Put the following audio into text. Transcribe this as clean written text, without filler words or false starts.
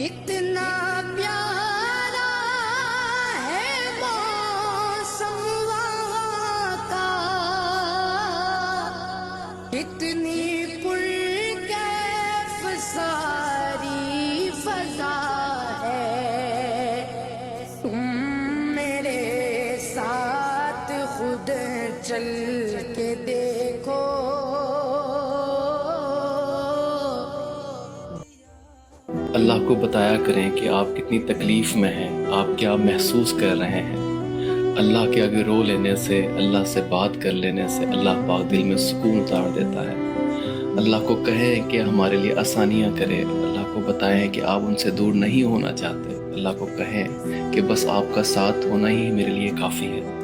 اتنا پیارا ہے موسم وہاں کا، اتنی پرکیف ساری فضا ہے، تم میرے ساتھ خود چل کے دیکھو، اللہ کو بتایا کریں کہ آپ کتنی تکلیف میں ہیں، آپ کیا محسوس کر رہے ہیں۔ اللہ کے آگے رو لینے سے، اللہ سے بات کر لینے سے اللہ پاک دل میں سکون اتار دیتا ہے۔ اللہ کو کہیں کہ ہمارے لیے آسانیاں کرے، اللہ کو بتائیں کہ آپ ان سے دور نہیں ہونا چاہتے، اللہ کو کہیں کہ بس آپ کا ساتھ ہونا ہی میرے لیے کافی ہے۔